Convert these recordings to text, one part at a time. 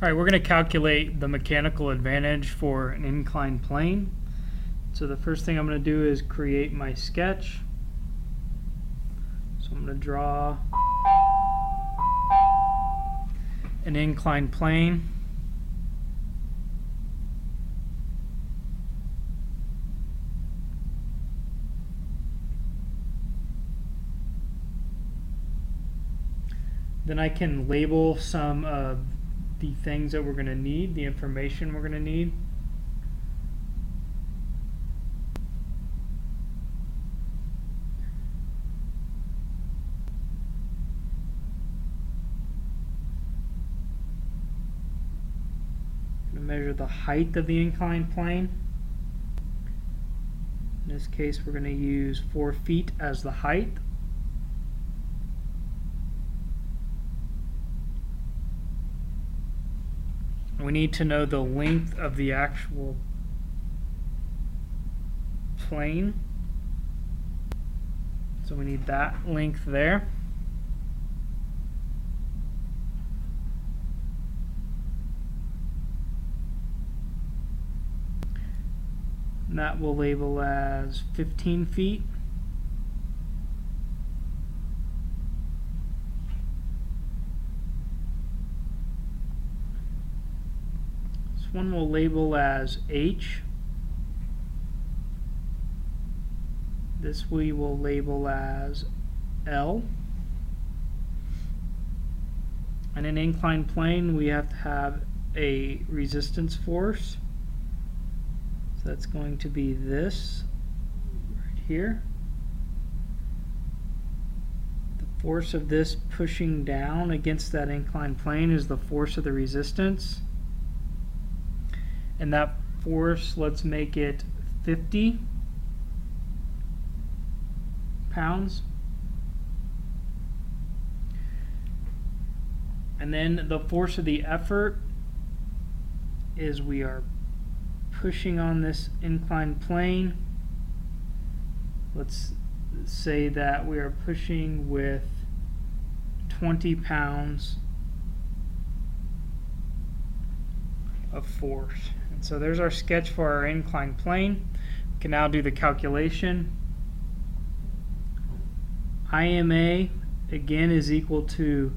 All right, we're going to calculate the mechanical advantage for an inclined plane. So the first thing I'm going to do is create my sketch. So I'm going to draw an inclined plane. Then I can label some of the things that we're going to need, the information we're going to need. I'm going to measure the height of the inclined plane. In this case, we're going to use 4 feet as the height. We need to know the length of the actual plane. So we need that length there. And that we'll label as 15 feet. One we'll label as H. This we will label as L. In an inclined plane, we have to have a resistance force. So that's going to be this right here. The force of this pushing down against that inclined plane is the force of the resistance. And that force, let's make it 50 pounds. And then the force of the effort is we are pushing on this inclined plane. Let's say that we are pushing with 20 pounds of force. And so there's our sketch for our inclined plane. We can now do the calculation. IMA again is equal to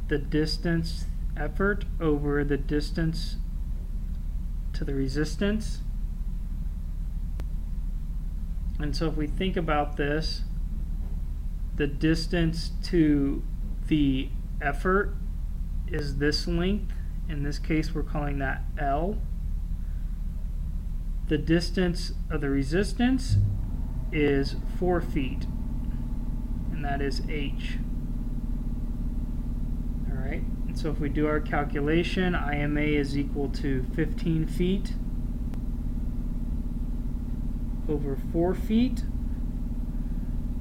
the distance effort over the distance to the resistance. And so if we think about this, the distance to the effort is this length. In this case, we're calling that L. The distance of the resistance is 4 feet, and that is H. All right, and so if we do our calculation, IMA is equal to 15 feet over 4 feet,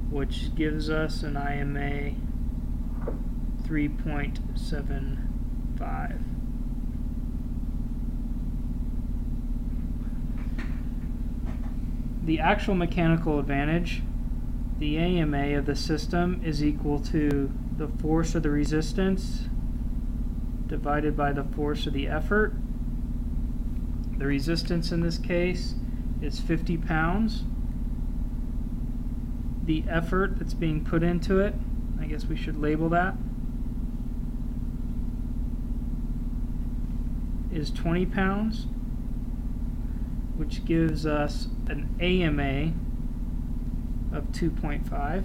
which gives us an IMA 3.75. The actual mechanical advantage, the AMA of the system, is equal to the force of the resistance divided by the force of the effort. The resistance in this case is 50 pounds. The effort that's being put into it, I guess we should label that, is 20 pounds, which gives us an AMA of 2.5.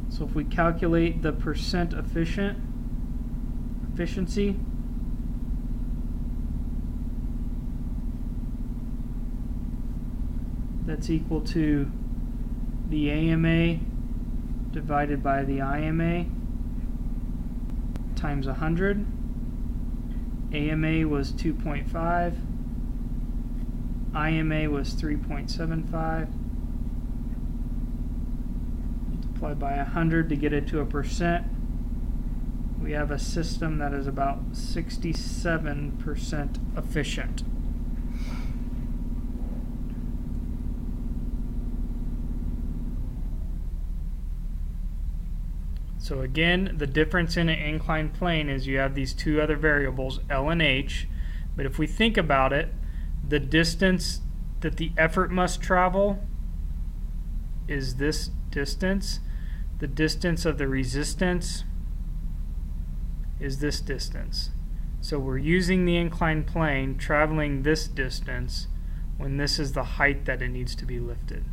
So if we calculate the percent efficiency, that's equal to the AMA divided by the IMA times 100. AMA was 2.5, IMA was 3.75. Multiply by 100 to get it to a percent. We have a system that is about 67% efficient. So again, the difference in an inclined plane is you have these two other variables, L and H, but if we think about it, the distance that the effort must travel is this distance. The distance of the resistance is this distance. So we're using the inclined plane traveling this distance when this is the height that it needs to be lifted.